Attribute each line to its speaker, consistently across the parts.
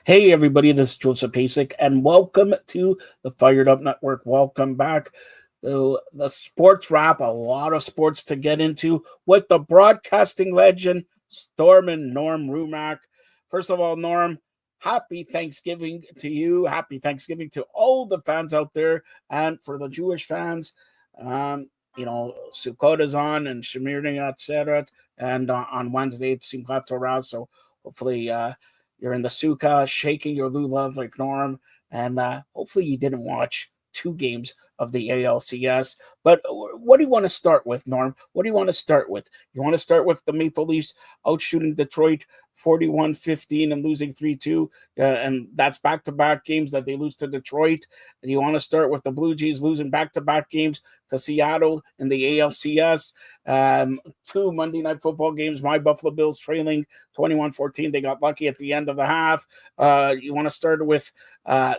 Speaker 1: Hey, everybody, this is Joseph Pasek, and welcome to the Fired Up Network. Welcome back. The sports wrap, a lot of sports to get into with the broadcasting legend, Storm and Norm Rumack. First of all, Norm, happy Thanksgiving to you. Happy Thanksgiving to all the fans out there. And for the Jewish fans, Sukkot is on and Shemirni Atzeret. And on Wednesday, it's Simchat Torah. So hopefully, you're in the sukkah, shaking your lulav like Norm, and hopefully you didn't watch two games of the ALCS. But what do you want to start with, Norm? What do you want to start with? You want to start with the Maple Leafs outshooting Detroit 41-15 and losing 3-2, and that's back-to-back games that they lose to Detroit. And you want to start with the Blue Jays losing back-to-back games to Seattle in the ALCS. Two Monday Night Football games, my Buffalo Bills trailing 21-14. They got lucky at the end of the half. You want to start with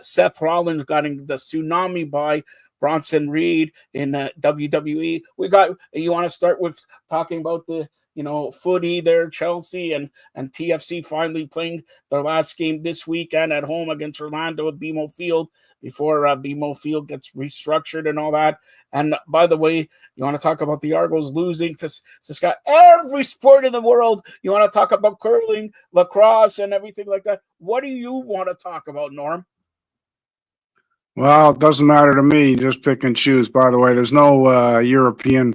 Speaker 1: Seth Rollins getting the tsunami by Bronson Reed in WWE. You want to start with talking about the footy there, Chelsea and TFC finally playing their last game this weekend at home against Orlando at BMO Field before BMO Field gets restructured and all that. And by the way, you want to talk about the Argos losing to Scott, every sport in the world. You want to talk about curling, lacrosse, and everything like that. What do you want to talk about, Norm?
Speaker 2: Well, it doesn't matter to me. Just pick and choose. By the way, there's no European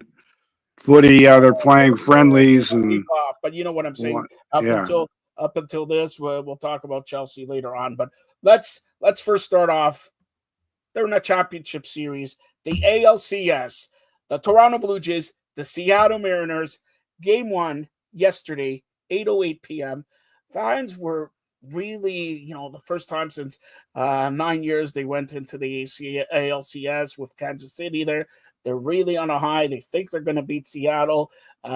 Speaker 2: footy. They're playing friendlies and.
Speaker 1: But you know what I'm saying.
Speaker 2: Up
Speaker 1: until this, we'll talk about Chelsea later on. But let's first start off. They're in a championship series, the ALCS, the Toronto Blue Jays, the Seattle Mariners. Game 1 yesterday, 8:08 p.m. Fans were really, the first time since 9 years they went into the ALCS with Kansas City there. They're really on a high. They think they're going to beat Seattle.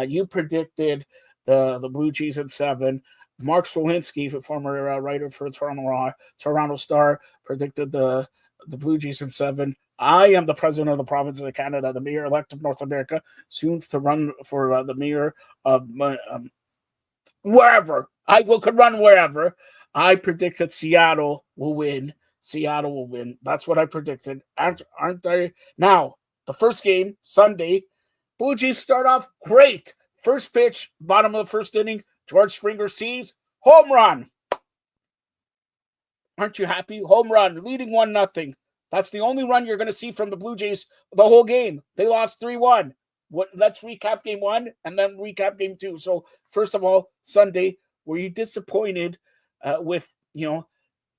Speaker 1: You predicted the Blue Jays in 7. Mark Swolinski, a former writer for Toronto Star, predicted the Blue Jays in 7. I am the president of the province of Canada, the mayor-elect of North America, soon to run for the mayor of wherever. Could run wherever. I predict that Seattle will win. Seattle will win. That's what I predicted. Aren't they? Now, the first game, Sunday, Blue Jays start off great. First pitch, bottom of the first inning, George Springer sees, home run. Aren't you happy? Home run, leading 1-0. That's the only run you're going to see from the Blue Jays the whole game. They lost 3-1. Let's recap game 1 and then recap game 2. So, first of all, Sunday, were you disappointed with,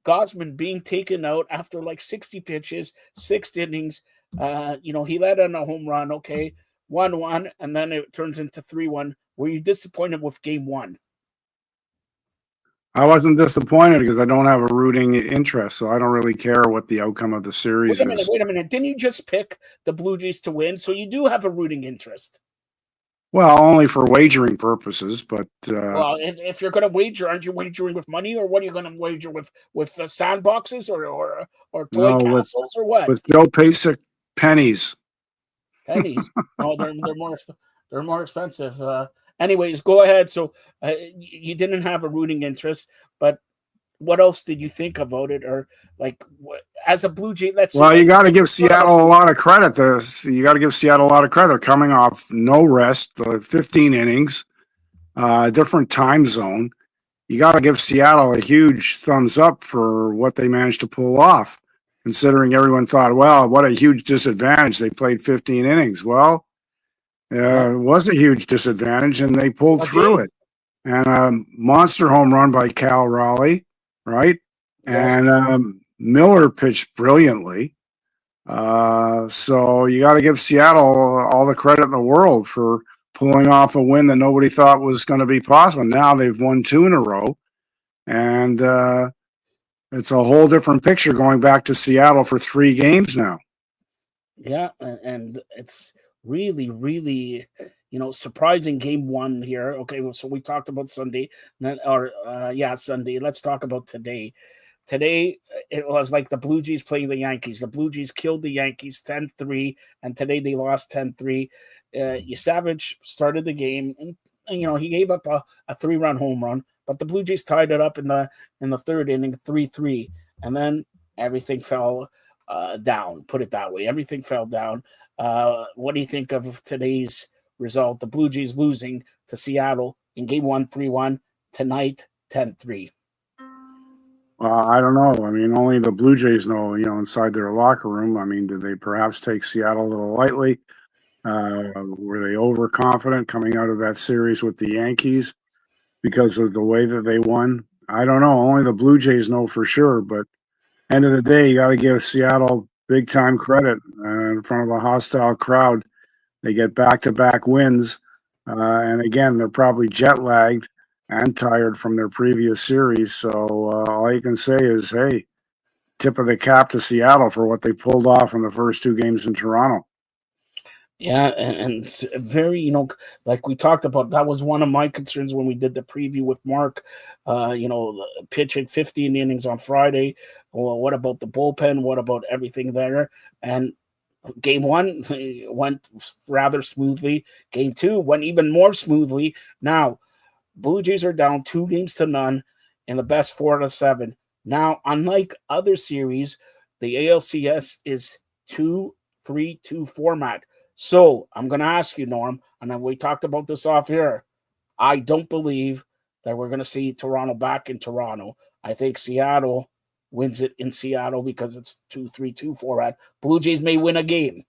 Speaker 1: Gosman being taken out after like 60 pitches, 6 innings? He let in a home run, okay, 1-1, and then it turns into 3-1. Were you disappointed with game 1?
Speaker 2: I wasn't disappointed because I don't have a rooting interest, so I don't really care what the outcome of the series is.
Speaker 1: Wait a minute. Didn't you just pick the Blue Jays to win? So you do have a rooting interest.
Speaker 2: Well, only for wagering purposes, but
Speaker 1: well, if you're going to wager, aren't you wagering with money, or what are you going to wager with sandboxes or toy castles or what?
Speaker 2: With Joe Pasek pennies.
Speaker 1: Pennies? Oh, they're more expensive. Anyways, go ahead. So you didn't have a rooting interest, but what else did you think about it? Or as a Blue Jay,
Speaker 2: you got to give Seattle a lot of credit. You got to give Seattle a lot of credit. They're coming off no rest, 15 innings, different time zone. You got to give Seattle a huge thumbs up for what they managed to pull off, considering everyone thought, well, what a huge disadvantage. They played 15 innings. Well, it was a huge disadvantage, and they pulled through it. And a monster home run by Cal Raleigh, right? Yes. And Miller pitched brilliantly. So you got to give Seattle all the credit in the world for pulling off a win that nobody thought was going to be possible. Now they've won 2 in a row, and it's a whole different picture going back to Seattle for 3 games now.
Speaker 1: Yeah, and it's really, really, surprising game 1 here. Okay, so we talked about Sunday, Sunday. Let's talk about today. Today, it was like the Blue Jays playing the Yankees. The Blue Jays killed the Yankees 10-3, and today they lost 10-3. Savage started the game, and he gave up a 3-run home run, but the Blue Jays tied it up in the third inning, 3-3, and then everything fell down. Put it that way, everything fell down. What do you think of today's result? The Blue Jays losing to Seattle in Game 1, 3-1. Tonight, 10-3.
Speaker 2: I don't know. I mean, only the Blue Jays know, inside their locker room. I mean, did they perhaps take Seattle a little lightly? Were they overconfident coming out of that series with the Yankees because of the way that they won? I don't know. Only the Blue Jays know for sure. But end of the day, you got to give Seattle big time credit in front of a hostile crowd. They get back to back wins. And again, they're probably jet lagged and tired from their previous series. So all you can say is, hey, tip of the cap to Seattle for what they pulled off in the first two games in Toronto.
Speaker 1: Yeah, and it's very, like we talked about, that was one of my concerns when we did the preview with Mark. Pitching 15 innings on Friday. Well, what about the bullpen? What about everything there? And game one went rather smoothly. Game two went even more smoothly. Now, Blue Jays are down 2-0 in the best 4 out of 7. Now, unlike other series, the ALCS is 2-3-2 format. So I'm going to ask you, Norm, and we talked about this off here. I don't believe that we're going to see Toronto back in Toronto. I think Seattle wins it in Seattle because it's 2-3-2 format. Blue Jays may win a game,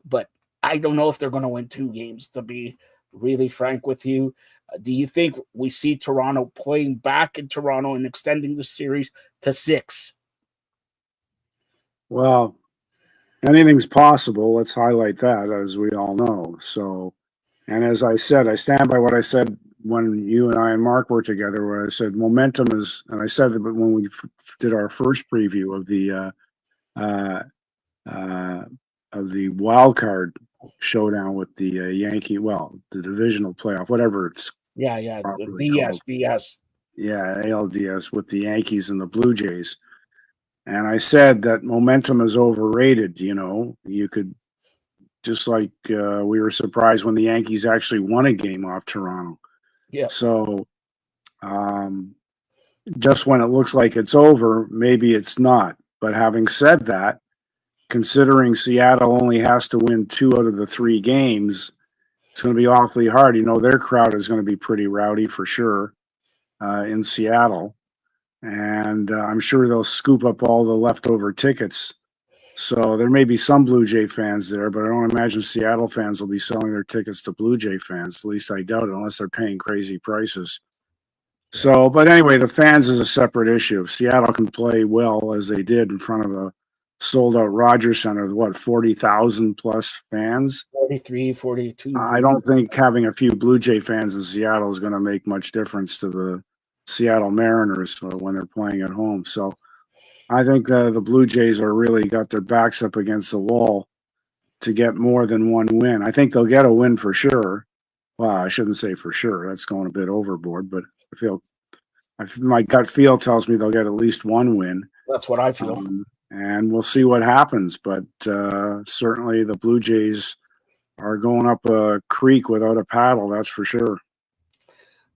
Speaker 1: but I don't know if they're going to win 2 games, to be really frank with you. Do you think we see Toronto playing back in Toronto and extending the series to 6?
Speaker 2: Well, anything's possible. Let's highlight that, as we all know. So, and as I said, I stand by what I said when you and I and Mark were together, where I said momentum is, and I said that when we did our first preview uh, uh, of the wild card showdown with the the divisional playoff, whatever it's
Speaker 1: Yeah, the
Speaker 2: properly
Speaker 1: DS,
Speaker 2: called.
Speaker 1: DS.
Speaker 2: Yeah, ALDS with the Yankees and the Blue Jays. And I said that momentum is overrated. You could, just like we were surprised when the Yankees actually won a game off Toronto.
Speaker 1: Yeah.
Speaker 2: So um, just when it looks like it's over, maybe it's not. But having said that, considering Seattle only has to win 2 out of the 3 games, it's going to be awfully hard. Their crowd is going to be pretty rowdy for sure in Seattle. And I'm sure they'll scoop up all the leftover tickets. So there may be some Blue Jay fans there, but I don't imagine Seattle fans will be selling their tickets to Blue Jay fans. At least I doubt it, unless they're paying crazy prices. So, but anyway, the fans is a separate issue. If Seattle can play well as they did in front of a sold out Rogers Center with 40,000 plus fans,
Speaker 1: 43, 42.
Speaker 2: I don't think having a few Blue Jay fans in Seattle is going to make much difference to the Seattle Mariners when they're playing at home. So I think the Blue Jays are really got their backs up against the wall to get more than one win. I think they'll get a win for sure. Well, I shouldn't say for sure. That's going a bit overboard, but my gut feel tells me they'll get at least one win.
Speaker 1: That's what I feel.
Speaker 2: And we'll see what happens. But certainly the Blue Jays are going up a creek without a paddle. That's for sure.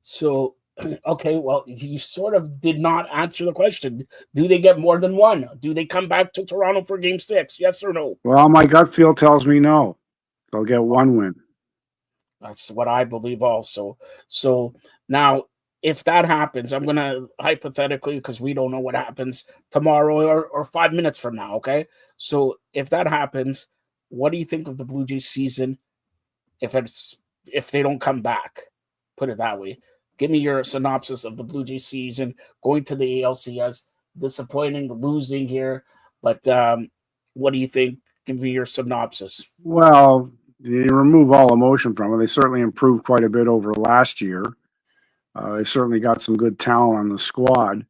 Speaker 1: So, okay, well, you sort of did not answer the question. Do they get more than one? Do they come back to Toronto for Game 6? Yes or no?
Speaker 2: Well, my gut feel tells me no. They'll get one win.
Speaker 1: That's what I believe also. So now, if that happens, I'm going to hypothetically, because we don't know what happens tomorrow or 5 minutes from now, okay? So if that happens, what do you think of the Blue Jays season if they don't come back? Put it that way. Give me your synopsis of the Blue Jays season, going to the ALCS, disappointing, losing here. But what do you think? Give me your synopsis.
Speaker 2: Well, you remove all emotion from it. They certainly improved quite a bit over last year. They've certainly got some good talent on the squad.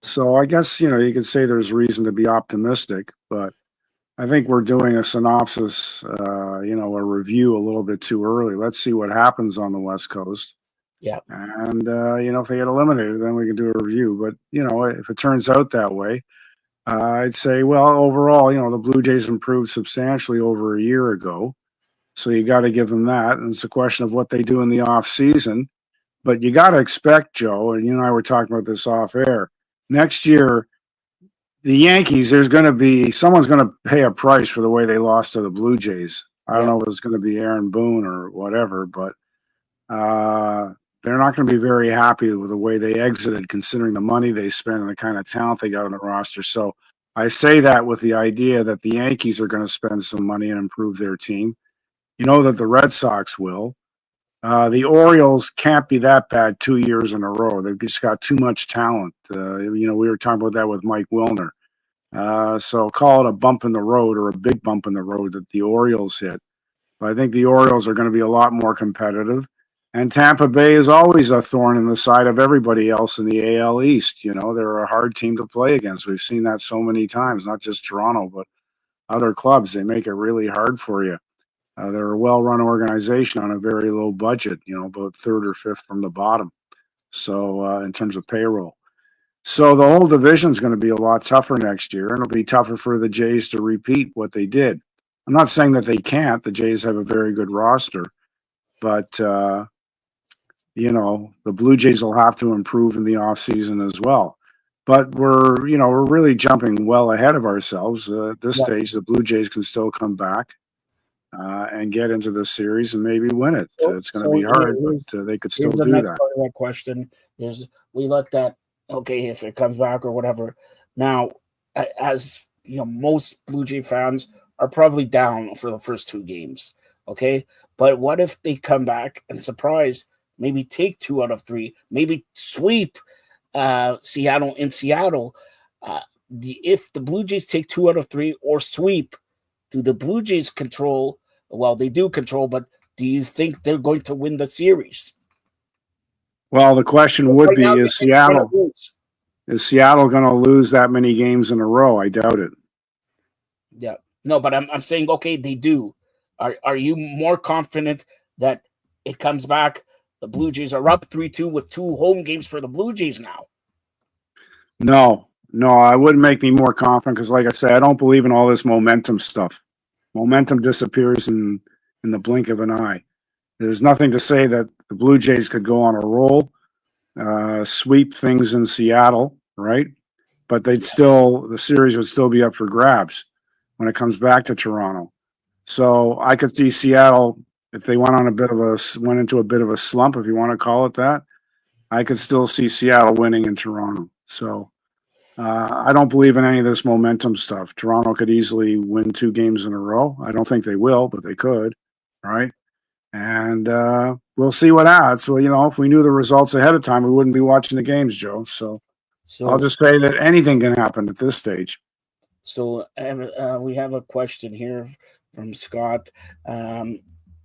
Speaker 2: So I guess, you could say there's reason to be optimistic, but I think we're doing a synopsis, a review a little bit too early. Let's see what happens on the West Coast.
Speaker 1: Yeah.
Speaker 2: And, if they get eliminated, then we can do a review. But, if it turns out that way, I'd say, well, overall, the Blue Jays improved substantially over a year ago. So you got to give them that. And it's a question of what they do in the off season. But you got to expect, Joe, and you and I were talking about this off air. Next year, the Yankees, there's going to be someone's going to pay a price for the way they lost to the Blue Jays. I don't
Speaker 1: Yeah,
Speaker 2: know if it's going to be Aaron Boone or whatever, but uh, they're not going to be very happy with the way they exited, considering the money they spent and the kind of talent they got on the roster. So I say that with the idea that the Yankees are going to spend some money and improve their team. You know that the Red Sox will. The Orioles can't be that bad 2 years in a row. They've just got too much talent. We were talking about that with Mike Wilner. So call it a bump in the road or a big bump in the road that the Orioles hit. But I think the Orioles are going to be a lot more competitive. And Tampa Bay is always a thorn in the side of everybody else in the AL East. They're a hard team to play against. We've seen that so many times, not just Toronto, but other clubs. They make it really hard for you. They're a well-run organization on a very low budget, about third or fifth from the bottom. So in terms of payroll. So the whole division is going to be a lot tougher next year, and it'll be tougher for the Jays to repeat what they did. I'm not saying that they can't. The Jays have a very good roster, but the Blue Jays will have to improve in the offseason as well. But we're really jumping well ahead of ourselves. At this
Speaker 1: yeah.
Speaker 2: stage, the Blue Jays can still come back and get into the series and maybe win it.
Speaker 1: So,
Speaker 2: It's going to
Speaker 1: so
Speaker 2: be
Speaker 1: here,
Speaker 2: hard, but they could still
Speaker 1: here's the
Speaker 2: do
Speaker 1: next
Speaker 2: that.
Speaker 1: part of that question. Is we looked at, okay, if it comes back or whatever. Now, as you know, most Blue Jay fans are probably down for the first two games. Okay, but what if they come back and surprise, maybe take 2 out of 3, maybe sweep Seattle in Seattle? Uh, if the Blue Jays take 2 out of 3 or sweep, do the Blue Jays control? Well, they do control, but do you think they're going to win the series?
Speaker 2: Well, the question would
Speaker 1: Right now,
Speaker 2: be:
Speaker 1: they think they're going to lose.
Speaker 2: Is Seattle going to lose that many games in a row? I doubt it.
Speaker 1: Yeah, no, but I'm saying okay, they do. Are you more confident that it comes back? The Blue Jays are up 3-2 with 2 home games for the Blue Jays now.
Speaker 2: No, I wouldn't make me more confident because, like I said, I don't believe in all this momentum stuff. Momentum disappears in the blink of an eye. There's nothing to say that the Blue Jays could go on a roll, sweep things in Seattle, right? But the series would still be up for grabs when it comes back to Toronto. So I could see Seattle if they went into a bit of a slump, if you want to call it that. I could still see Seattle winning in Toronto. So I don't believe in any of this momentum stuff. Toronto could easily win 2 games in a row. I don't think they will, but they could, right? And we'll see what happens. Well, if we knew the results ahead of time, we wouldn't be watching the games, Joe. So I'll
Speaker 1: So
Speaker 2: just say that anything can happen at this stage.
Speaker 1: So we have a question here from Scott. Um,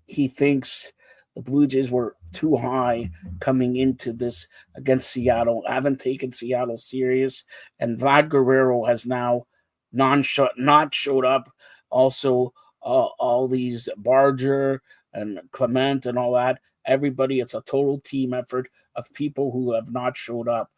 Speaker 1: he thinks the Blue Jays were too high coming into this against Seattle. Haven't taken Seattle serious, and Vlad Guerrero has now not showed up. Also, all these Barger and Clement and all that. Everybody, it's a total team effort of people who have not showed up.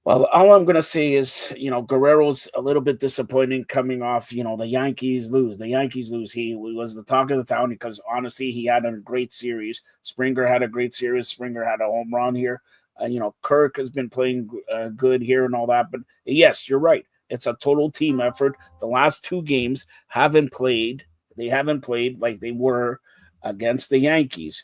Speaker 1: Well, all I'm going to say is, Guerrero's a little bit disappointing coming off, the Yankees lose. The Yankees lose. He was the talk of the town because, honestly, he had a great series. Springer had a great series. Springer had a home run here. Kirk has been playing good here and all that. But, yes, you're right. It's a total team effort. The last 2 games haven't played. They haven't played like they were against the Yankees.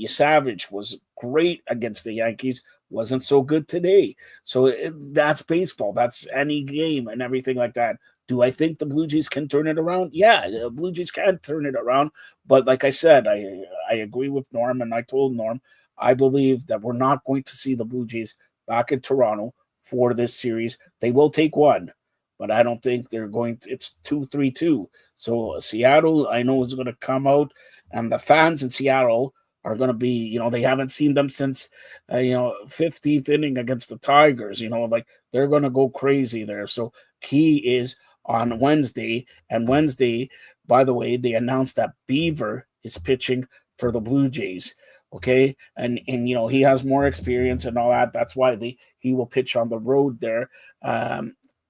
Speaker 1: Savage was great against the Yankees. Wasn't so good today. So that's baseball. That's any game and everything like that. Do I think the Blue Jays can turn it around? Yeah, the Blue Jays can turn it around. But like I said, I agree with Norm, and I told Norm, I believe that we're not going to see the Blue Jays back in Toronto for this series. They will take one, but I don't think they're going to. It's 2-3-2. So Seattle, I know, is going to come out, and the fans in Seattle are going to be, they haven't seen them since, 15th inning against the Tigers, like they're going to go crazy there. So key is on Wednesday. And Wednesday, by the way, they announced that Beaver is pitching for the Blue Jays. Okay. And he has more experience and all that. That's why he will pitch on the road there.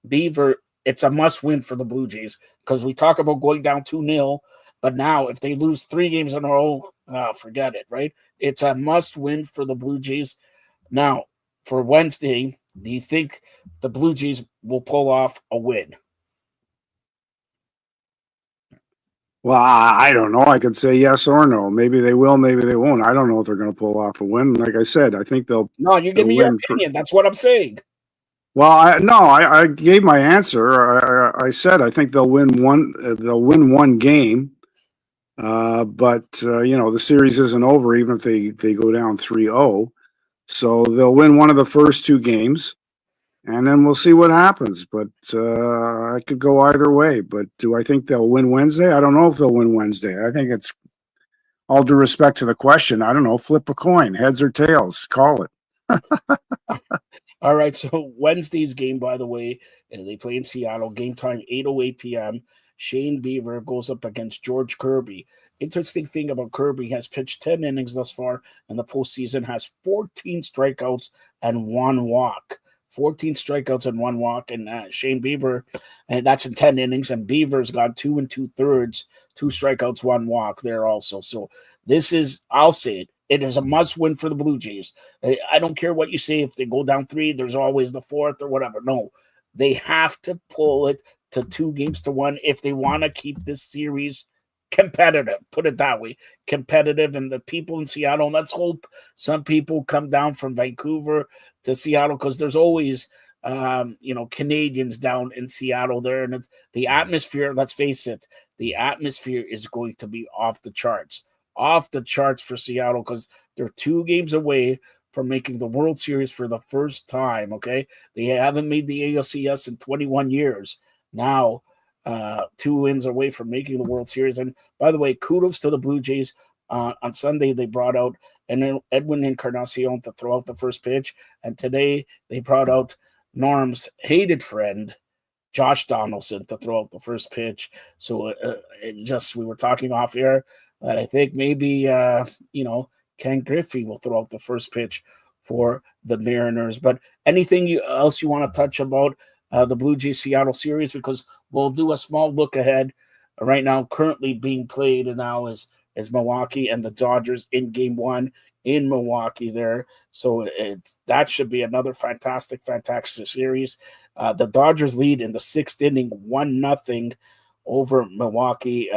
Speaker 1: Beaver, it's a must win for the Blue Jays because we talk about going down 2-0. But now, if they lose 3 games in a row, forget it, right? It's a must win for the Blue Jays. Now, for Wednesday, do you think the Blue Jays will pull off a win?
Speaker 2: Well, I don't know. I could say yes or no. Maybe they will, maybe they won't. I don't know if they're going to pull off a win. Like I said, I think
Speaker 1: No, you give
Speaker 2: they'll
Speaker 1: me your
Speaker 2: win.
Speaker 1: opinion. That's what I'm saying.
Speaker 2: Well, I gave my answer. I said I think they'll win one. They'll win one game, but the series isn't over even if they go down 3-0. So they'll win one of the first 2 games, and then we'll see what happens. But I could go either way. But do I think they'll win Wednesday? I don't know if they'll win Wednesday. I think it's all due respect to the question. I don't know. Flip a coin, heads or tails. Call it.
Speaker 1: All right, so Wednesday's game, by the way, they play in Seattle. Game time 8:08 p.m. Shane Bieber goes up against George Kirby. Interesting thing about Kirby, has pitched 10 innings thus far in the postseason, has 14 strikeouts and 1 walk. 14 strikeouts and 1 walk, and Shane Bieber, and that's in 10 innings. And Beaver's got 2 2/3, 2 strikeouts, 1 walk there also. So this is, I'll say it, it is a must win for the Blue Jays. I don't care what you say. If they go down 3, there's always the 4th or whatever. No, they have to pull it to 2 games to 1 if they want to keep this series competitive. Put it that way, competitive. And the people in Seattle, let's hope some people come down from Vancouver to Seattle, because there's always Canadians down in Seattle there, and it's the atmosphere. Let's face it, the atmosphere is going to be off the charts for Seattle, because they're 2 games away from making the World Series for the first time. Okay, they haven't made the ALCS in 21 years. Now, 2 wins away from making the World Series. And by the way, kudos to the Blue Jays. On Sunday, they brought out Edwin Encarnacion to throw out the first pitch, and today they brought out Norm's hated friend, Josh Donaldson, to throw out the first pitch. So we were talking off air that I think maybe Ken Griffey will throw out the first pitch for the Mariners. But anything else you want to touch about the Blue Jays Seattle series? Because we'll do a small look ahead. Right now, currently being played now is Milwaukee and the Dodgers in Game 1 in Milwaukee there. So that should be another fantastic series. The Dodgers lead in the 6th inning 1-0 over Milwaukee.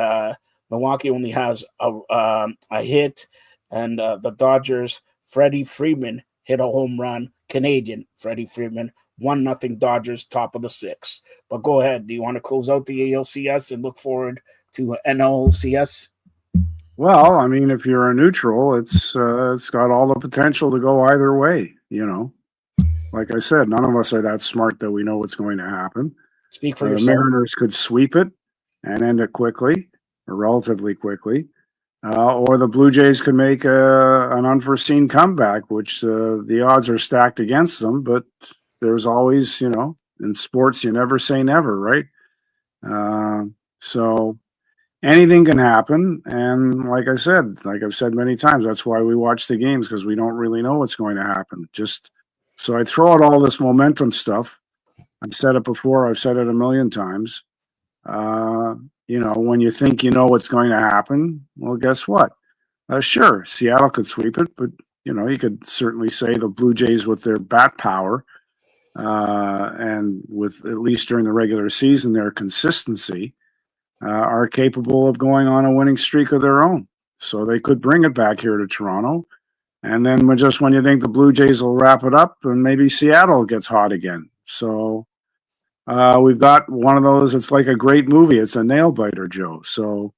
Speaker 1: Milwaukee only has a hit, and the Dodgers, Freddie Freeman hit a home run. Canadian Freddie Freeman, 1-0 Dodgers, top of the 6th. But go ahead. Do you want to close out the ALCS and look forward to NLCS?
Speaker 2: Well, I mean, if you're a neutral, it's got all the potential to go either way. Like I said, none of us are that smart that we know what's going to happen.
Speaker 1: Speak for
Speaker 2: The
Speaker 1: yourself.
Speaker 2: Mariners could sweep it and end it quickly, or relatively quickly, or the Blue Jays could make an unforeseen comeback, which the odds are stacked against them. But there's always, in sports, you never say never, right? So anything can happen. And like I've said many times, that's why we watch the games, because we don't really know what's going to happen. So I throw out all this momentum stuff. I've said it before. I've said it a million times. When you think you know what's going to happen, well, guess what? Sure, Seattle could sweep it, but you could certainly say the Blue Jays, with their bat power, and with, at least during the regular season, their consistency, are capable of going on a winning streak of their own. So they could bring it back here to Toronto. And then when you think the Blue Jays will wrap it up, and maybe Seattle gets hot again. So we've got one of those. It's like a great movie. It's a nail biter, Joe. So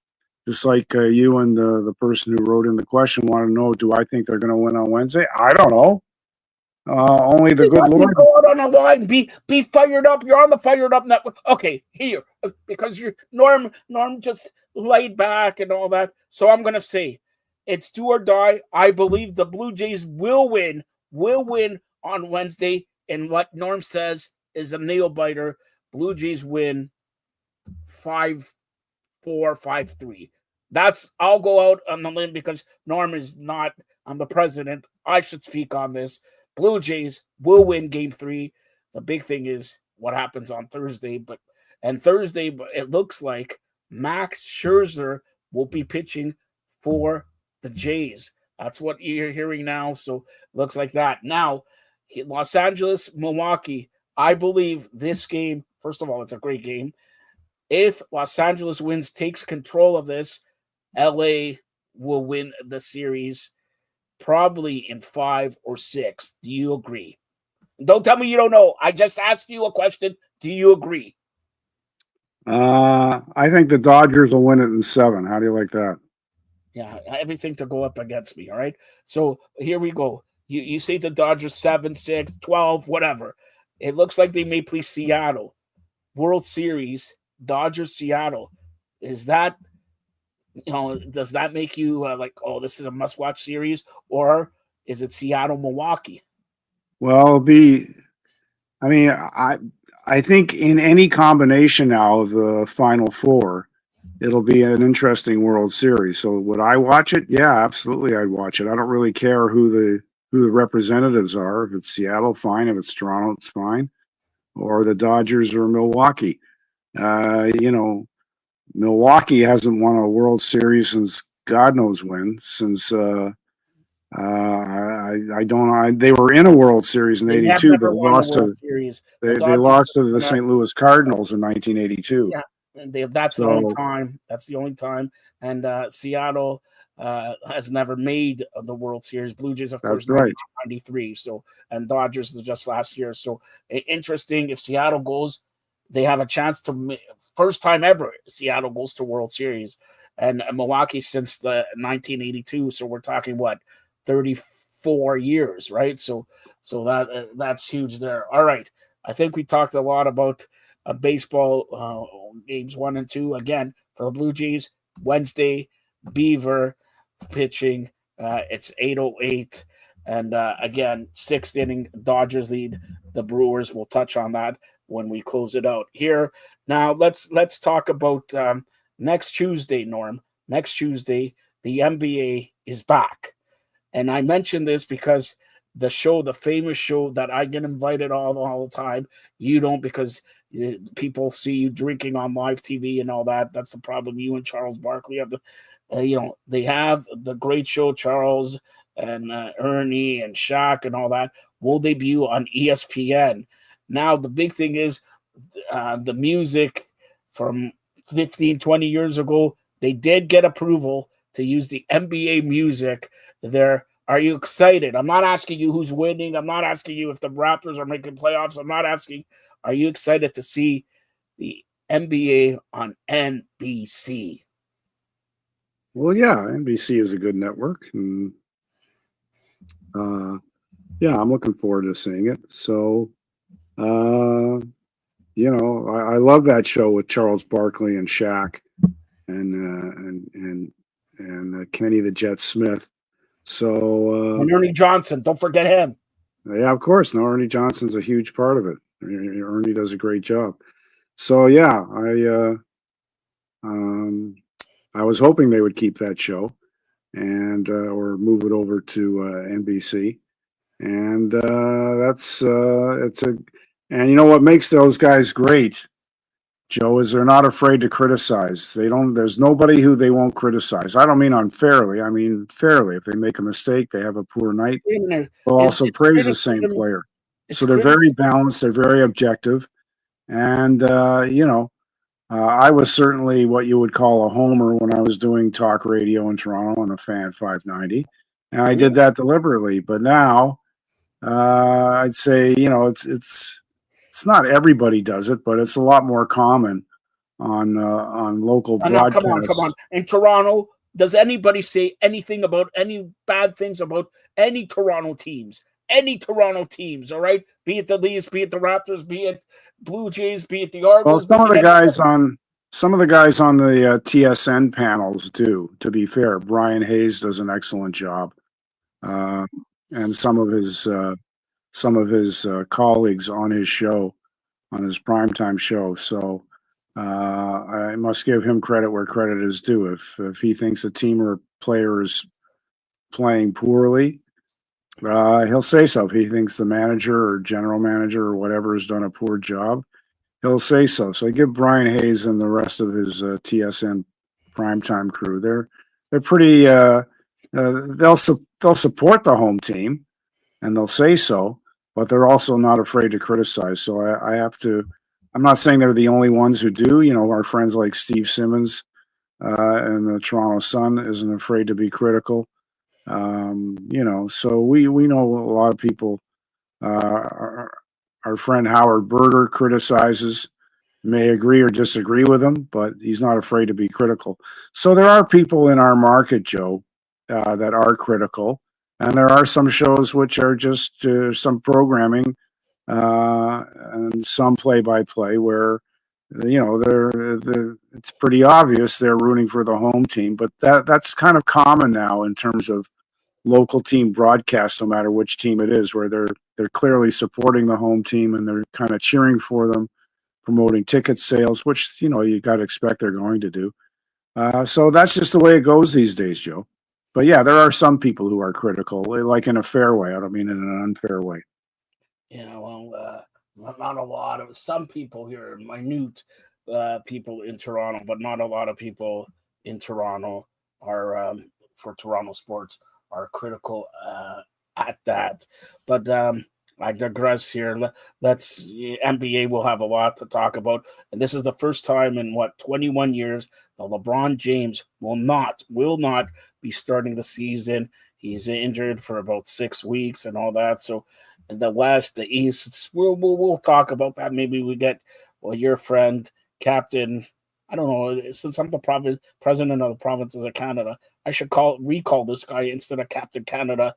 Speaker 2: just like you and the person who wrote in the question want to know, do I think they're going to win on Wednesday? I don't know. Only the good Lord.
Speaker 1: Go out on the line. Be fired up. You're on the Fired Up Network. Okay, here, because you're Norm just laid back and all that. So I'm gonna say it's do or die. I believe the Blue Jays will win on Wednesday. And what Norm says is a nail biter. Blue Jays win 5-4, 5-3. I'll go out on the limb, because Norm is not. I'm the president. I should speak on this. Blue Jays will win Game 3. The big thing is what happens on Thursday. But it looks like Max Scherzer will be pitching for the Jays. That's what you're hearing now. So looks like that. Now, Los Angeles, Milwaukee. I believe this game, first of all, it's a great game. If Los Angeles wins, takes control of this, LA will win the series probably in 5 or 6. Do you agree? Don't tell me you don't know. I just asked you a question. Do you agree?
Speaker 2: I think the Dodgers will win it in 7. How do you like that?
Speaker 1: Yeah, everything to go up against me. All right. So here we go. You say the Dodgers 7, 6, 12, whatever. It looks like they may play Seattle. World Series, Dodgers, Seattle. Is that, does that make you like, oh, this is a must watch series? Or is it Seattle, Milwaukee?
Speaker 2: Well, it'll be. I mean, I think in any combination now of the Final Four, it'll be an interesting World Series. So would I watch it? Yeah, absolutely, I'd watch it. I don't really care who the representatives are. If it's Seattle, fine. If it's Toronto, it's fine. Or the Dodgers or Milwaukee. You know, Milwaukee hasn't won a World Series since God knows when. Since I don't know. They were in a World Series in
Speaker 1: They have
Speaker 2: '82, but
Speaker 1: never won a World Series. The
Speaker 2: they
Speaker 1: Dodgers
Speaker 2: lost to the
Speaker 1: won a,
Speaker 2: St. Louis Cardinals in 1982.
Speaker 1: yeah, and that's the only
Speaker 2: So
Speaker 1: time. That's the only time. And Seattle has never made the World Series. Blue Jays, of
Speaker 2: that's
Speaker 1: course,
Speaker 2: right.
Speaker 1: 92, 93. So, and Dodgers just last year. So interesting. If Seattle goes, they have a chance to first time ever. Seattle goes to World Series, and Milwaukee since the 1982. So we're talking what 34 years, right? So that's huge there. All right, I think we talked a lot about baseball games 1 and 2 again for the Blue Jays. Wednesday, Beaver pitching. It's 8:08, and again, 6th inning. Dodgers lead the Brewers. We'll touch on that when we close it out here. Now let's talk about next Tuesday, Norm. Next Tuesday, the NBA is back, and I mentioned this because the famous show that I get invited all the time, you don't because people see you drinking on live TV and all that. That's the problem. You and Charles Barkley have they have the great show, Charles and Ernie and Shaq and all that will debut on ESPN. Now, the big thing is the music from 15, 20 years ago, they did get approval to use the NBA music there. Are you excited? I'm not asking you who's winning. I'm not asking you if the Raptors are making playoffs. I'm not asking, are you excited to see the NBA on NBC?
Speaker 2: Well, yeah, NBC is a good network, and yeah, I'm looking forward to seeing it. So, uh, I love that show with Charles Barkley and Shaq and Kenny the Jet Smith. So,
Speaker 1: And Ernie Johnson, don't forget him.
Speaker 2: yeah, of course, no, Ernie Johnson's a huge part of it. Ernie does a great job. So, yeah, um, I was hoping they would keep that show and or move it over to NBC. And and you know what makes those guys great, Joe, is they're not afraid to criticize. There's nobody who they won't criticize. I don't mean unfairly. I mean fairly. If they make a mistake, they have a poor night, they'll also
Speaker 1: It's
Speaker 2: praise the same
Speaker 1: criticism.
Speaker 2: player.
Speaker 1: It's
Speaker 2: So they're very
Speaker 1: criticism.
Speaker 2: balanced. They're very objective. And, I was certainly what you would call a homer when I was doing talk radio in Toronto on the Fan 590. And I did that deliberately. But now, I'd say it's not everybody does it, but it's a lot more common on local
Speaker 1: Oh, now, come on.
Speaker 2: broadcasts.
Speaker 1: In Toronto, does anybody say anything about any bad things about any Toronto teams? Any Toronto teams, all right? Be it the Leafs, be it the Raptors, be it Blue Jays, be it the
Speaker 2: Well,
Speaker 1: Argos, be it anybody.
Speaker 2: some of the guys on the TSN panels do. To be fair, Brian Hayes does an excellent job, uh, and some of his colleagues on his show, on his primetime show. So I must give him credit where credit is due. If he thinks a team or player is playing poorly, he'll say so. If he thinks the manager or general manager or whatever has done a poor job, he'll say so. So I give Brian Hayes and the rest of his TSN primetime crew. They're pretty. They'll support the home team, and they'll say so, but they're also not afraid to criticize. So I have to. I'm not saying they're the only ones who do. Our friends like Steve Simmons and the Toronto Sun isn't afraid to be critical. So we know a lot of people. Our friend Howard Berger criticizes, may agree or disagree with him, but he's not afraid to be critical. So there are people in our market, Joe, that are critical, and there are some shows which are just some programming and some play-by-play where it's pretty obvious they're rooting for the home team, but that's kind of common now in terms of local team broadcast, no matter which team it is, where they're clearly supporting the home team and they're kind of cheering for them, promoting ticket sales, which you got to expect they're going to do. So that's just the way it goes these days, Joe. But yeah, there are some people who are critical, like in a fair way. I don't mean in an unfair way.
Speaker 1: Yeah, well, not a lot of some people here, minute people in Toronto, but not a lot of people in Toronto are for Toronto sports are critical at that. But I digress here. Let's NBA will have a lot to talk about, and this is the first time in 21 years that LeBron James will not be starting the season. He's injured for about 6 weeks and all that. So the West, the East, we'll talk about that. Maybe we get your friend, Captain. I don't know. Since I'm the president of the provinces of Canada, I should recall this guy instead of Captain Canada.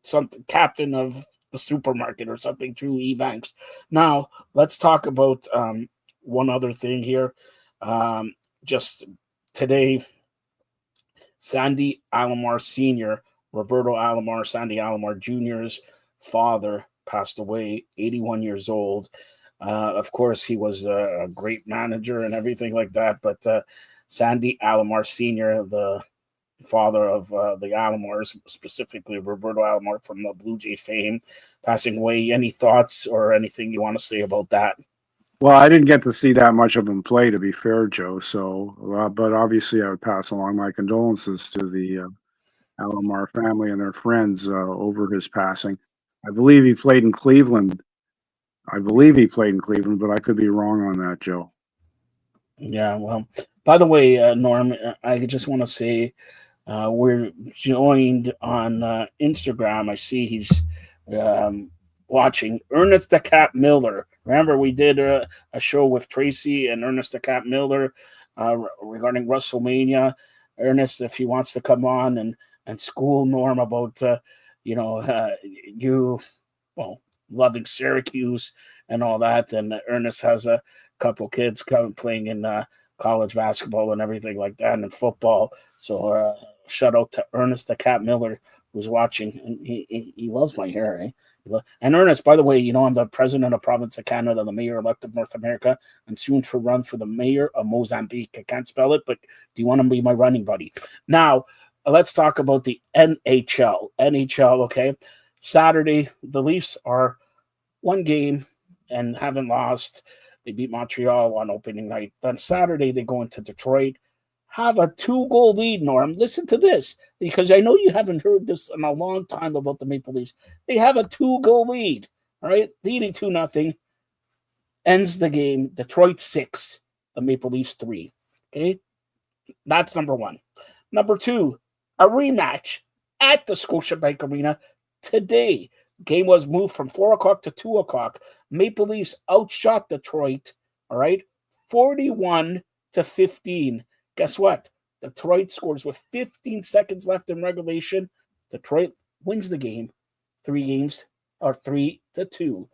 Speaker 1: Something captain of the supermarket or something, Drew Ebanks. Now let's talk about one other thing here. Just today, Sandy Alomar Sr., Roberto Alomar, Sandy Alomar Jr.'s father, passed away, 81 years old. Of course, he was a great manager and everything like that, but Sandy Alomar Sr., the father of the Alomars, specifically Roberto Alomar from the Blue Jay fame, passing away. Any thoughts or anything you want to say about that?
Speaker 2: Well, I didn't get to see that much of him play, to be fair, Joe. So, but obviously, I would pass along my condolences to the Alomar family and their friends over his passing. I believe he played in Cleveland. But I could be wrong on that, Joe.
Speaker 1: Yeah, well, by the way, Norm, I just want to say we're joined on Instagram. I see he's watching Ernest the Cat Miller. Remember, we did a show with Tracy and Ernest the Cat Miller regarding WrestleMania. Ernest, if he wants to come on and school Norm about, you, well, loving Syracuse and all that. And Ernest has a couple kids playing in college basketball and everything like that, and football. So shout out to Ernest the Cat Miller, who's watching. And he loves my hair, eh? And Ernest, by the way, I'm the president of the province of Canada, the mayor-elect of North America, and soon to run for the mayor of Mozambique. I can't spell it, but do you want to be my running buddy? Now, let's talk about the NHL. Okay? Saturday, the Leafs are one game and haven't lost. They beat Montreal on opening night. Then Saturday, they go into Detroit, have a 2-goal lead, Norm. Listen to this, because I know you haven't heard this in a long time about the Maple Leafs. They have a 2-goal lead, all right? Leading 2-0. Ends the game. Detroit 6, the Maple Leafs 3. Okay? That's number one. Number two, a rematch at the Scotiabank Arena today. Game was moved from 4 o'clock to 2 o'clock. Maple Leafs outshot Detroit, all right, 41-15. Guess what? Detroit scores with 15 seconds left in regulation. Detroit wins the game 3-2.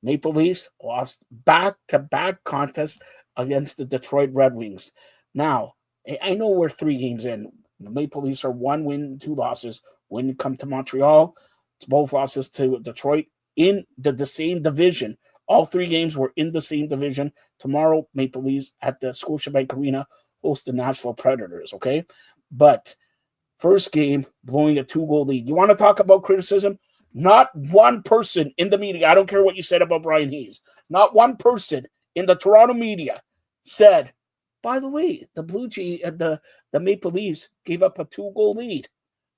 Speaker 1: Maple Leafs lost back-to-back contests against the Detroit Red Wings. Now, I know we're 3 games in. The Maple Leafs are 1 win, 2 losses. When you come to Montreal, it's both losses to Detroit in the same division. All 3 games were in the same division. Tomorrow, Maple Leafs at the Scotiabank Arena host the Nashville Predators, okay? But first game, blowing a 2-goal lead. You want to talk about criticism? Not one person in the media, I don't care what you said about Brian Hayes, not one person in the Toronto media said, By the way, the Maple Leafs gave up a 2-goal lead.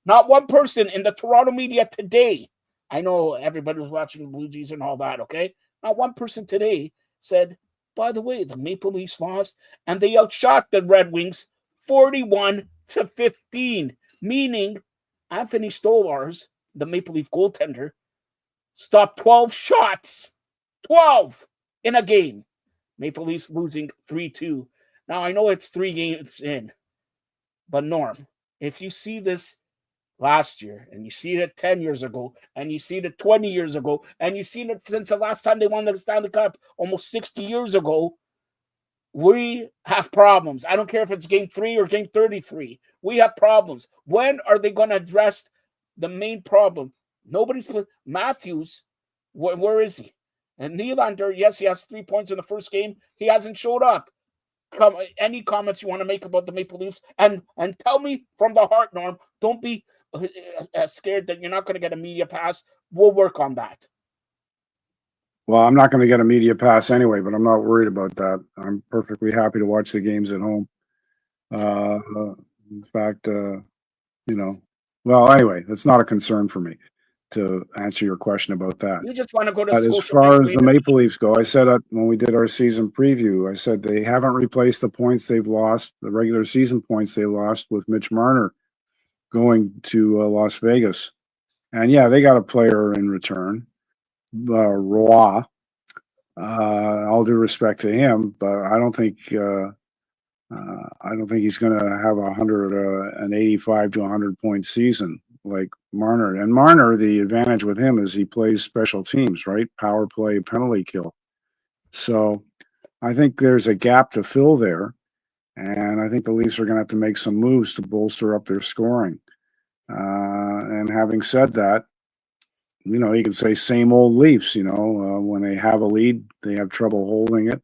Speaker 1: Not one person in the Toronto media today. I know everybody was watching the Blue Jays and all that, okay? Not one person today said, by the way, the Maple Leafs lost and they outshot the Red Wings 41-15, meaning Anthony Stolarz, the Maple Leaf goaltender, stopped 12 shots. 12 in a game. Maple Leafs losing 3-2. Now, I know it's 3 games in, but Norm, if you see this last year, and you see it 10 years ago, and you see it 20 years ago, and you've seen it since the last time they won the Stanley Cup almost 60 years ago, we have problems. I don't care if it's game 3 or game 33. We have problems. When are they going to address the main problem? Nobody's Matthews, where is he? And Nylander, yes, he has 3 points in the first game. He hasn't showed up. Any comments you want to make about the Maple Leafs? And tell me from the heart, Norm, don't be scared that you're not going to get a media pass. We'll work on that.
Speaker 2: Well, I'm not going to get a media pass anyway, but I'm not worried about that. I'm perfectly happy to watch the games at home. In fact, well, anyway, it's not a concern for me to answer your question about that.
Speaker 1: You just want to go to
Speaker 2: But as far as the Maple Leafs go, I said when we did our season preview, I said they haven't replaced the points they've lost, the regular season points they lost with Mitch Marner going to Las Vegas. And yeah, they got a player in return, Roy. All due respect to him, but I don't think he's going to have 185 to 100 point season like Marner. And Marner, the advantage with him is he plays special teams, right? Power play, penalty kill. So I think there's a gap to fill there. And I think the Leafs are going to have to make some moves to bolster up their scoring. And having said that, you can say same old Leafs, when they have a lead, they have trouble holding it.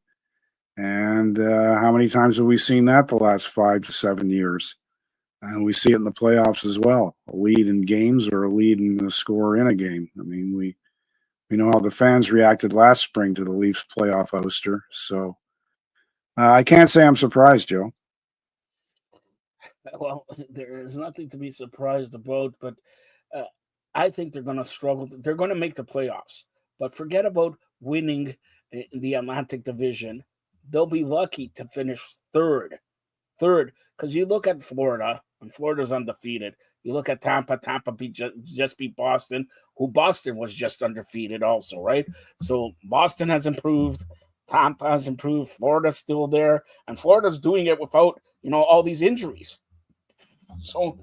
Speaker 2: And how many times have we seen that the last 5 to 7 years? And we see it in the playoffs as well, a lead in games or a lead in the score in a game. I mean, we know how the fans reacted last spring to the Leafs playoff ouster. So I can't say I'm surprised, Joe.
Speaker 1: Well, there is nothing to be surprised about, but I think they're going to struggle. They're going to make the playoffs, but forget about winning the Atlantic Division. They'll be lucky to finish third, because you look at Florida, and Florida's undefeated. You look at Tampa just beat Boston, who Boston was just undefeated also, right? So Boston has improved, Tampa has improved, Florida's still there, and Florida's doing it without, all these injuries. So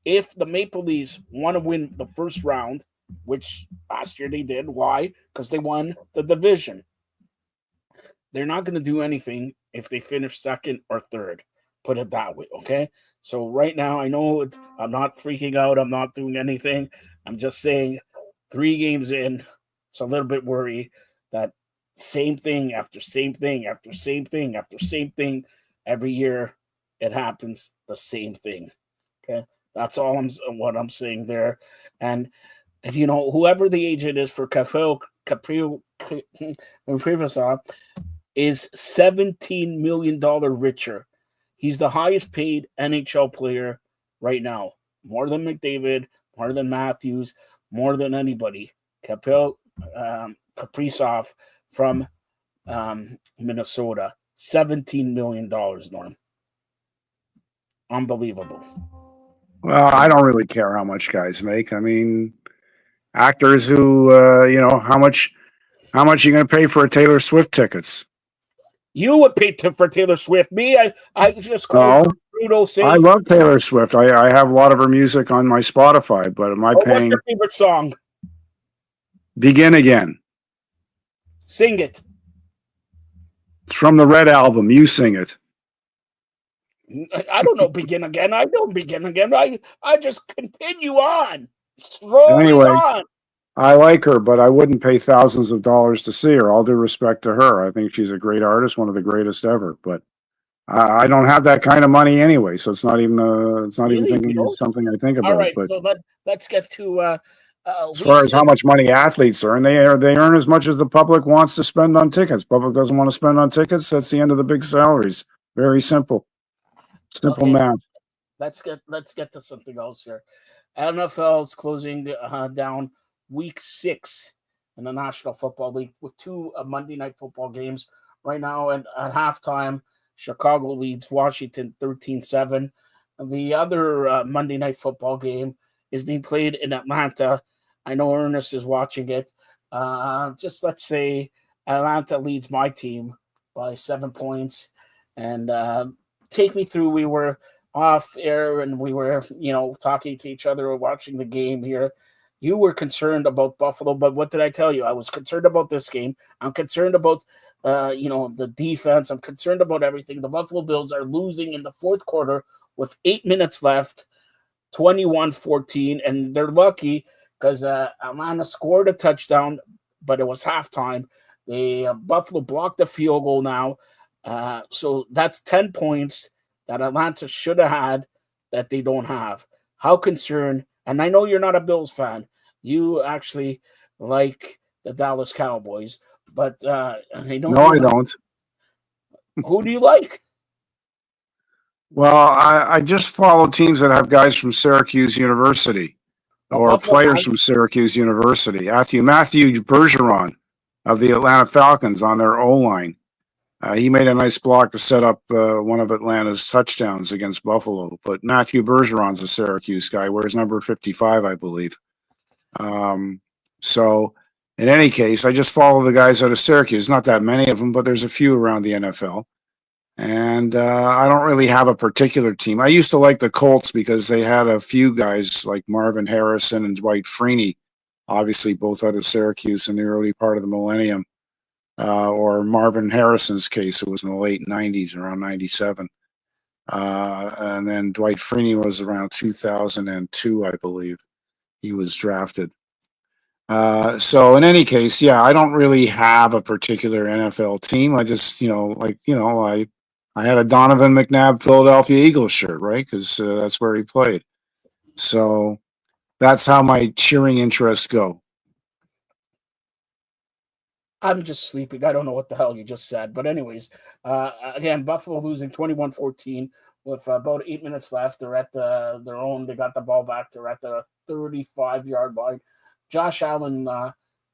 Speaker 1: if the Maple Leafs want to win the first round, which last year they did, why? Because they won the division. They're not going to do anything if they finish second or third. Put it that way, okay? So right now, I know I'm not freaking out. I'm not doing anything. I'm just saying 3 games in, it's a little bit worried that same thing after same thing after same thing after same thing. Every year it happens the same thing, okay? That's all what I'm saying there. And whoever the agent is for Kaprizov is $17 million richer. He's the highest paid NHL player right now. More than McDavid, more than Matthews, more than anybody. Kaprizov from Minnesota. $17 million, Norm. Unbelievable.
Speaker 2: Well, I don't really care how much guys make. I mean, actors who, how much are you going to pay for Taylor Swift tickets?
Speaker 1: You would pay for Taylor Swift. Me, I just called Bruno saying.
Speaker 2: I love Taylor Swift. I have a lot of her music on my Spotify, but am I paying?
Speaker 1: What's your favorite song?
Speaker 2: Begin Again.
Speaker 1: Sing it.
Speaker 2: It's from the Red Album. You sing it.
Speaker 1: I don't know Begin Again. I don't Begin Again. I just continue on. Anyway, on.
Speaker 2: I like her, but I wouldn't pay thousands of dollars to see her. All due respect to her. I think she's a great artist, one of the greatest ever. But I don't have that kind of money anyway, so it's not even something I think about.
Speaker 1: All right,
Speaker 2: but
Speaker 1: so let's get to
Speaker 2: as far as how much money athletes earn, they earn as much as the public wants to spend on tickets. Public doesn't want to spend on tickets. That's the end of the big salaries. Very simple. Simple
Speaker 1: Okay,
Speaker 2: math.
Speaker 1: let's get to something else here. NFL is closing down week 6 in the National Football League with two Monday night football games right now. And at halftime, Chicago leads Washington 13-7. The other Monday night football game is being played in Atlanta. I know Ernest is watching it. Just let's say Atlanta leads my team by 7 points. And take me through. We were off air and we were, talking to each other or watching the game here. You were concerned about Buffalo, but what did I tell you? I was concerned about this game. I'm concerned about, the defense. I'm concerned about everything. The Buffalo Bills are losing in the fourth quarter with 8 minutes left, 21-14, and they're lucky because Atlanta scored a touchdown, but it was halftime. The Buffalo blocked the field goal now, so that's 10 points that Atlanta should have had that they don't have. How concerned? And I know you're not a Bills fan. You actually like the Dallas Cowboys, but I know
Speaker 2: No,
Speaker 1: you
Speaker 2: I
Speaker 1: like.
Speaker 2: don't.
Speaker 1: Who do you like?
Speaker 2: Well, I just follow teams that have guys from Syracuse University
Speaker 1: Well,
Speaker 2: or
Speaker 1: Buffalo
Speaker 2: players
Speaker 1: has.
Speaker 2: from Syracuse University. Matthew Bergeron of the Atlanta Falcons on their O line. He made a nice block to set up one of Atlanta's touchdowns against Buffalo. But Matthew Bergeron's a Syracuse guy, wears number 55, I believe. So, in any case, I just follow the guys out of Syracuse. Not that many of them, but there's a few around the NFL. And I don't really have a particular team. I used to like the Colts because they had a few guys like Marvin Harrison and Dwight Freeney, obviously both out of Syracuse in the early part of the millennium. Or Marvin Harrison's case, it was in the late 90s, around 97. And then Dwight Freeney was around 2002, I believe. He was drafted. So in any case, yeah, I don't really have a particular NFL team. I just, I had a Donovan McNabb Philadelphia Eagles shirt, right? Because that's where he played. So that's how my cheering interests go.
Speaker 1: I'm just sleeping. I don't know what the hell you just said. But anyways, again, Buffalo losing 21-14 with about 8 minutes left. They're at their own. They got the ball back. They're at the 35-yard line. Josh Allen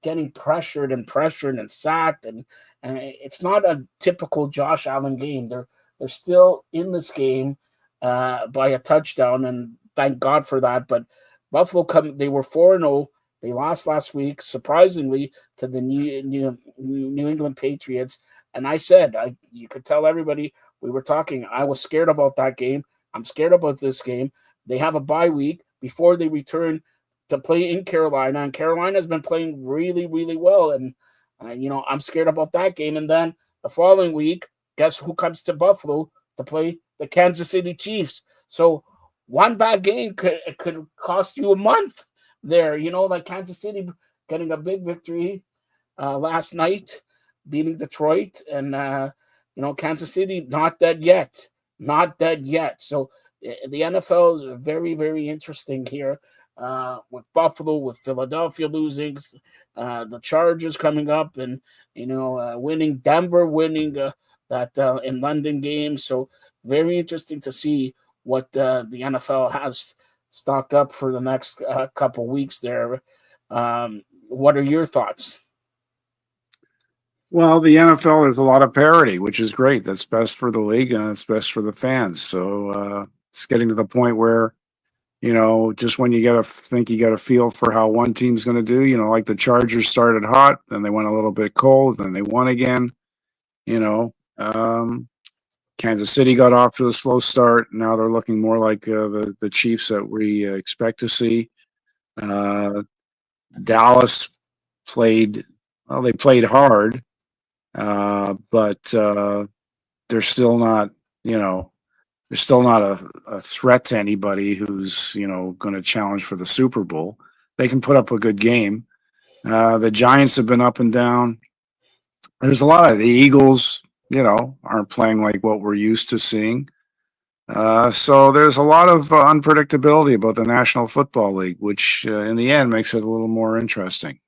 Speaker 1: getting pressured and sacked, and it's not a typical Josh Allen game. They're still in this game by a touchdown, and thank God for that. But Buffalo they were 4-0. They lost last week, surprisingly, to the New England Patriots. And I said, you could tell everybody we were talking. I was scared about that game. I'm scared about this game. They have a bye week before they return to play in Carolina, and Carolina's been playing really, really well. And I'm scared about that game. And then the following week, guess who comes to Buffalo to play the Kansas City Chiefs? So one bad game could cost you a month there. Like Kansas City getting a big victory last night, beating Detroit, and Kansas City not dead yet, not dead yet. So the NFL is very, very interesting here. With Buffalo, with Philadelphia losing, the Chargers coming up, and winning, Denver winning that in London game. So very interesting to see what the NFL has stocked up for the next couple weeks there. What are your thoughts?
Speaker 2: Well, the NFL, there's a lot of parity, which is great. That's best for the league and it's best for the fans. So it's getting to the point where, just when you think you got a feel for how one team's going to do, like the Chargers started hot, then they went a little bit cold, then they won again. You know, Kansas City got off to a slow start. Now they're looking more like the Chiefs that we expect to see. Uh, Dallas played well. They played hard, but they're still not. They're still not a threat to anybody who's going to challenge for the Super Bowl. They can put up a good game. The Giants have been up and down. There's a lot of the Eagles. Aren't playing like what we're used to seeing. So there's a lot of unpredictability about the National Football League, which in the end makes it a little more interesting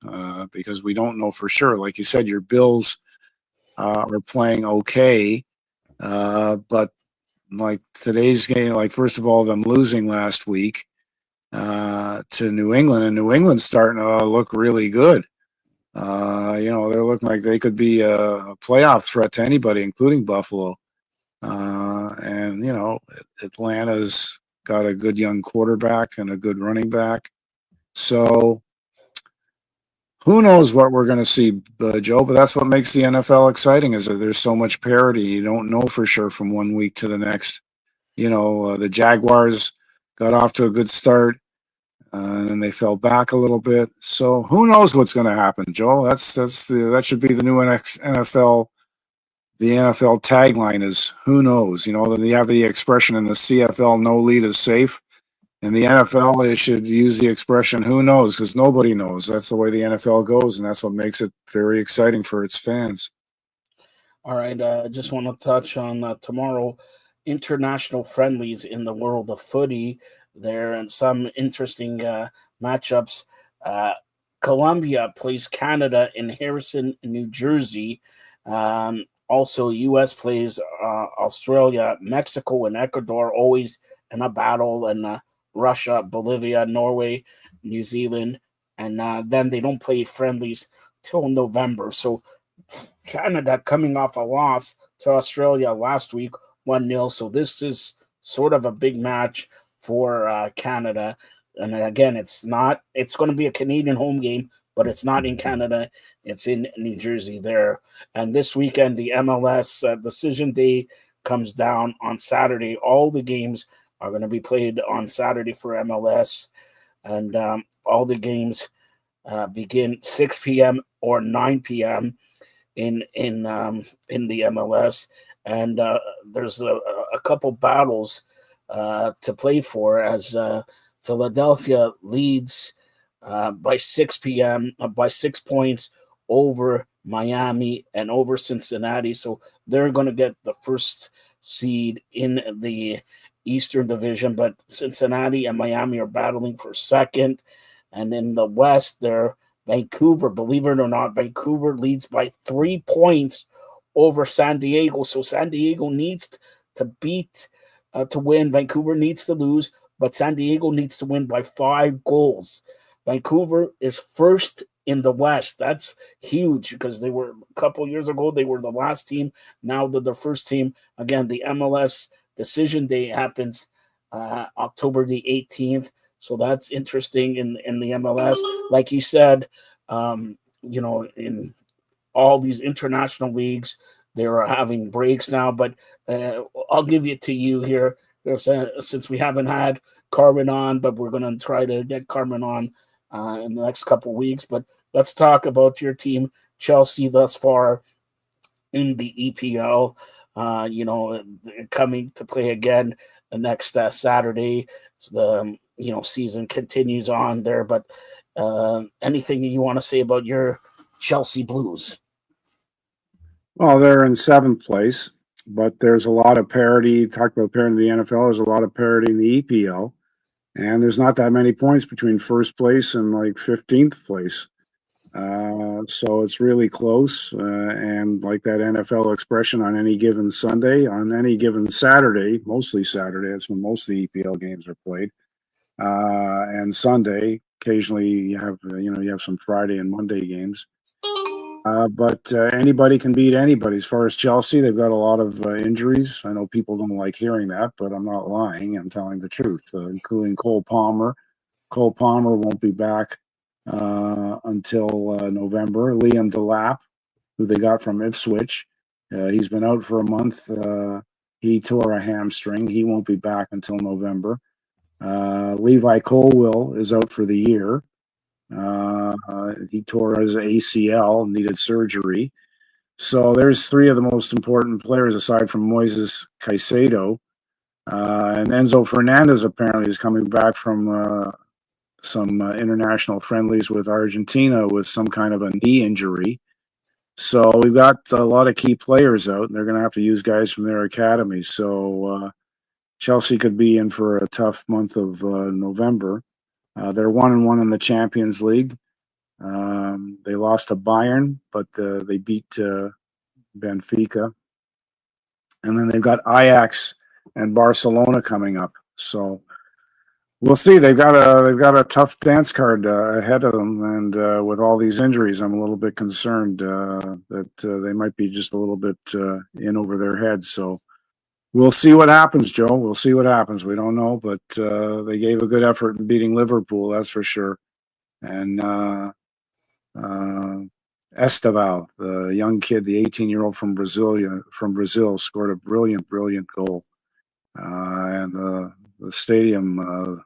Speaker 2: because we don't know for sure. Like you said, your Bills are playing okay. But like today's game, like first of all, them losing last week to New England, and New England's starting to look really good. They're looking like they could be a playoff threat to anybody, including Buffalo. And Atlanta's got a good young quarterback and a good running back. So who knows what we're going to see, Joe? But that's what makes the NFL exciting is that there's so much parity. You don't know for sure from one week to the next. The Jaguars got off to a good start, and then they fell back a little bit. So who knows what's going to happen, Joe? That should be the new NFL. The NFL tagline is "Who knows?" Then you have the expression in the CFL, "No lead is safe." In the NFL, they should use the expression "Who knows?" because nobody knows. That's the way the NFL goes, and that's what makes it very exciting for its fans.
Speaker 1: All right, I just want to touch on tomorrow international friendlies in the world of footy there and some interesting matchups. Uh, Colombia plays Canada in Harrison, New Jersey. Also, U.S. plays Australia, Mexico, and Ecuador, always in a battle, and Russia, Bolivia, Norway, New Zealand, and then they don't play friendlies till November. So Canada coming off a loss to Australia last week, 1-0. So this is sort of a big match for Canada. And again, it's going to be a Canadian home game, but it's not in Canada. It's in New Jersey there. And this weekend, the MLS decision day comes down on Saturday. All the games are going to be played on Saturday for MLS. And all the games begin 6 p.m. or 9 p.m. in the MLS, and there's a couple battles to play for as Philadelphia leads by 6 p.m. By 6 points over Miami and over Cincinnati, so they're going to get the first seed in the Eastern Division, but Cincinnati and Miami are battling for second, and in the West, they're Vancouver, believe it or not, Vancouver leads by 3 points over San Diego. So San Diego needs to beat to win. Vancouver needs to lose, but San Diego needs to win by 5 goals. Vancouver is first in the West. That's huge because they were a couple years ago, they were the last team. Now they're the first team. Again, the MLS decision day happens October the 18th. So that's interesting in the MLS. Like you said, in all these international leagues, they are having breaks now. But I'll give it to you here. Since we haven't had Carmen on, but we're going to try to get Carmen on in the next couple of weeks. But let's talk about your team, Chelsea, thus far in the EPL. Coming to play again the next Saturday. So the season continues on there. But anything you want to say about your Chelsea Blues?
Speaker 2: Well, they're in seventh place, but there's a lot of parity. Talk about parity in the NFL. There's a lot of parity in the EPL, and there's not that many points between first place and like 15th place. So it's really close. And like that NFL expression, on any given Sunday, on any given Saturday, mostly Saturday, that's when most of the EPL games are played. And Sunday, occasionally you have some Friday and Monday games. But anybody can beat anybody. As far as Chelsea, they've got a lot of injuries. I know people don't like hearing that, but I'm not lying. I'm telling the truth, including Cole Palmer. Cole Palmer won't be back until November. Liam Delap, who they got from Ipswich, he's been out for a month. He tore a hamstring. He won't be back until November. Levi Colwill is out for the year. He tore his ACL, needed surgery. So there's three of the most important players aside from Moises Caicedo. And Enzo Fernandez apparently is coming back from some international friendlies with Argentina with some kind of a knee injury. So we've got a lot of key players out, and they're going to have to use guys from their academy. So Chelsea could be in for a tough month of November. They're 1-1 in the Champions League. They lost to Bayern, but they beat Benfica. and then they've got Ajax and Barcelona coming up. So we'll see. They've got a tough dance card ahead of them, and with all these injuries, I'm a little bit concerned that they might be just a little bit in over their heads. So we'll see what happens, Joe. We'll see what happens. We don't know, but they gave a good effort in beating Liverpool, that's for sure. And uh, Esteval, the young kid, the 18-year-old from Brazil, scored a brilliant, brilliant goal, and the stadium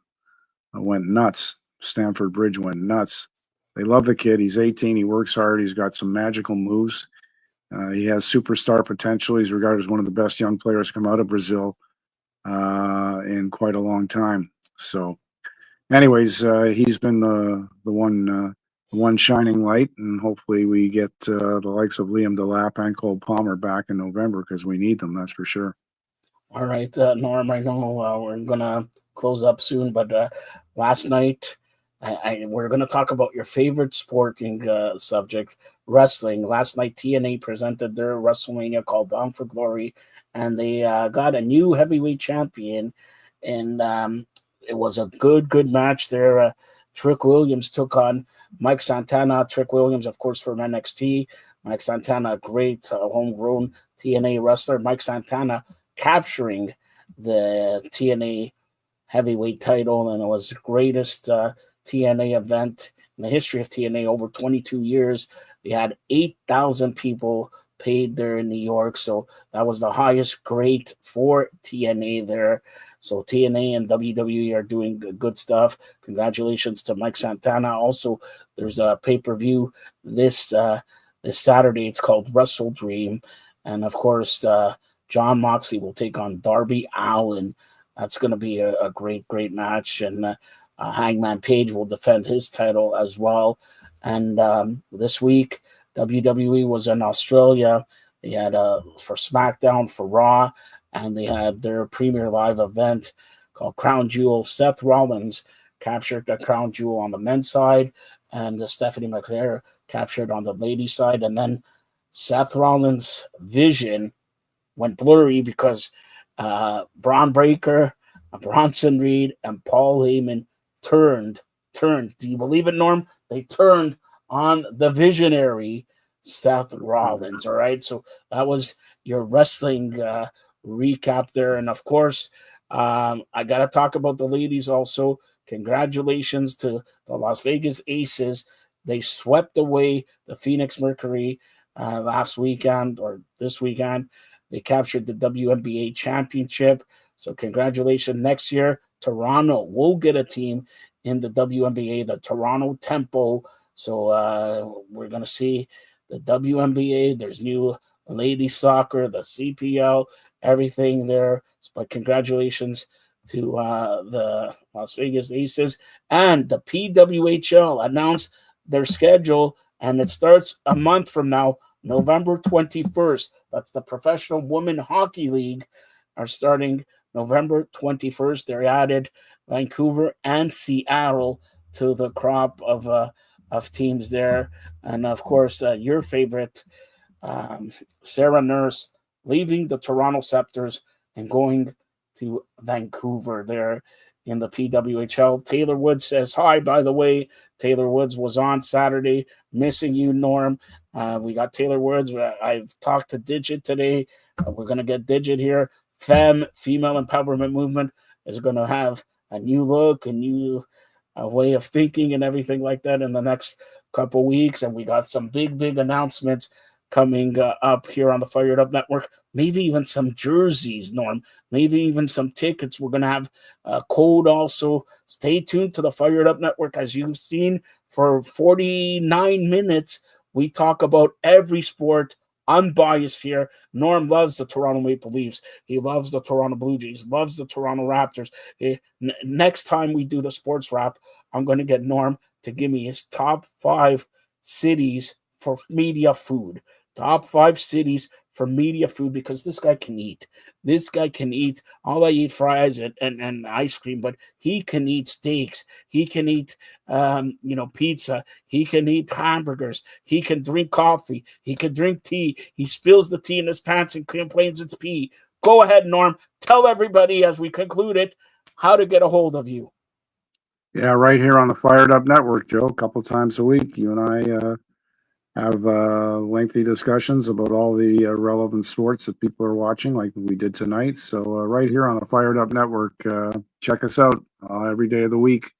Speaker 2: went nuts. Stamford Bridge went nuts. They love the kid. He's 18. He works hard. He's got some magical moves. He has superstar potential. He's regarded as one of the best young players to come out of Brazil in quite a long time. So, anyways, he's been the one shining light, and hopefully we get the likes of Liam Delap and Cole Palmer back in November because we need them. That's for sure.
Speaker 1: All right, Norm, I know we're going to close up soon, but last night we're going to talk about your favorite sporting subject, wrestling. Last night, TNA presented their WrestleMania called Bound for Glory, and they got a new heavyweight champion, and it was a good match there. Trick Williams took on Mike Santana. Trick Williams, of course, from NXT. Mike Santana, a great homegrown TNA wrestler. Mike Santana capturing the TNA heavyweight title, and it was the greatest TNA event in the history of TNA. Over 22 years, they had 8,000 people paid there in New York, so that was the highest grade for TNA there. So TNA and WWE are doing good stuff. Congratulations to Mike Santana. Also, there's a pay-per-view this Saturday. It's called Wrestle Dream, and of course John Moxley will take on Darby Allin. That's going to be a great match. And Hangman Page will defend his title as well. And this week, WWE was in Australia. They had for SmackDown, for Raw, and they had their premier live event called Crown Jewel. Seth Rollins captured the Crown Jewel on the men's side, and Stephanie McMahon captured on the ladies' side. And then Seth Rollins' vision went blurry because Braun Breaker, Bronson Reed, and Paul Heyman turned. Do you believe it, Norm? They turned on the visionary Seth Rollins. All right, so that was your wrestling recap there, and of course, I got to talk about the ladies also. Congratulations to the Las Vegas Aces. They swept away the Phoenix Mercury last weekend or this weekend. They captured the WNBA championship. So congratulations. Next year, Toronto will get a team in the WNBA, the Toronto Tempo. So we're going to see the WNBA. There's new lady soccer, the CPL, everything there. But congratulations to the Las Vegas Aces. And the PWHL announced their schedule, and it starts a month from now, November 21st. That's the Professional Women Hockey League are starting November 21st. They added Vancouver and Seattle to the crop of teams there. And of course, your favorite, Sarah Nurse, leaving the Toronto Scepters and going to Vancouver there in the PWHL. Taylor Woods says hi, by the way. Taylor Woods was on Saturday. Missing you, Norm. We got Taylor Woods. I've talked to Digit today. We're going to get Digit here. Female empowerment movement is going to have a new look, a new way of thinking and everything like that in the next couple weeks. And we got some big announcements coming up here on the Fired Up Network. Maybe even some jerseys, Norm. Maybe even some tickets. We're going to have a code also. Stay tuned to the Fired Up Network. As you've seen, for 49 minutes, we talk about every sport, unbiased here. Norm loves the Toronto Maple Leafs. He loves the Toronto Blue Jays, loves the Toronto Raptors. Next time we do the sports wrap, I'm going to get Norm to give me his top 5 cities for media food. Top 5 cities for media food, because this guy can eat. This guy can eat. All I eat fries and ice cream, but he can eat steaks. He can eat, pizza. He can eat hamburgers. He can drink coffee. He can drink tea. He spills the tea in his pants and complains it's pee. go ahead, Norm. Tell everybody as we conclude it how to get a hold of you.
Speaker 2: Yeah, right here on the Fired Up Network, Joe. A couple times a week, you and I have lengthy discussions about all the relevant sports that people are watching, like we did tonight. So right here on the Fired Up Network, check us out every day of the week.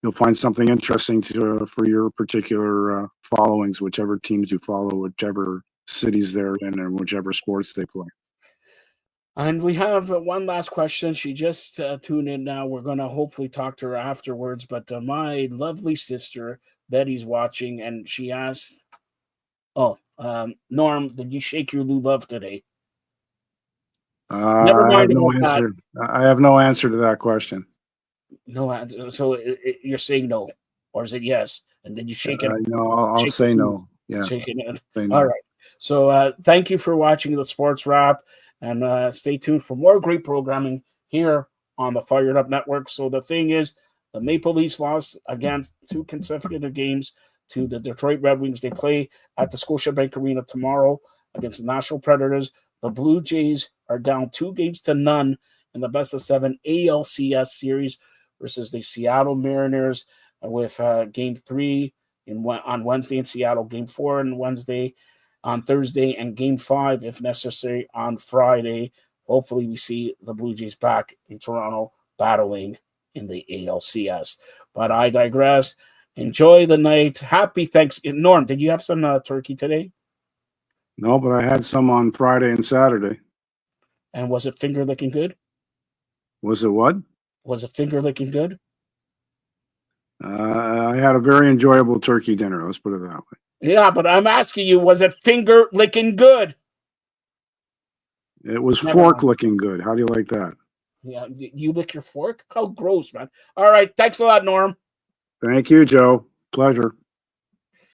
Speaker 2: You'll find something interesting for your particular followings, whichever teams you follow, whichever cities they're in, and whichever sports they play.
Speaker 1: And we have one last question. She just tuned in now. We're going to hopefully talk to her afterwards. But my lovely sister, Betty's watching, and she asked, Norm, did you shake your love today? Never
Speaker 2: I have
Speaker 1: mind
Speaker 2: no
Speaker 1: about that.
Speaker 2: answer. I have no answer to that question.
Speaker 1: No answer. So you're saying no, or is it yes? And then you shake it.
Speaker 2: No, I'll
Speaker 1: Shake
Speaker 2: say
Speaker 1: it.
Speaker 2: no. Yeah,
Speaker 1: Shaking it.
Speaker 2: say no.
Speaker 1: All right. So thank you for watching the Sports Wrap, and stay tuned for more great programming here on the Fired Up Network. So the thing is, the Maple Leafs lost against 2 consecutive games to the Detroit Red Wings. They play at the Scotiabank Arena tomorrow against the Nashville Predators. The Blue Jays are down 2-0 in the best of 7 ALCS series versus the Seattle Mariners with Game 3 on Wednesday in Seattle, Game 4 on Thursday, and Game 5, if necessary, on Friday. Hopefully, we see the Blue Jays back in Toronto battling in the ALCS. But I digress. Enjoy the night. Happy Thanksgiving. Norm, did you have some turkey today?
Speaker 2: No, but I had some on Friday and Saturday.
Speaker 1: And was it finger licking good?
Speaker 2: Was it what?
Speaker 1: Was it finger licking good?
Speaker 2: I had a very enjoyable turkey dinner. Let's put it that way.
Speaker 1: Yeah, but I'm asking you, was it finger licking good?
Speaker 2: It was fork licking good. How do you like that?
Speaker 1: Yeah, you lick your fork? How gross, man. All right. Thanks a lot, Norm.
Speaker 2: Thank you, Joe. Pleasure.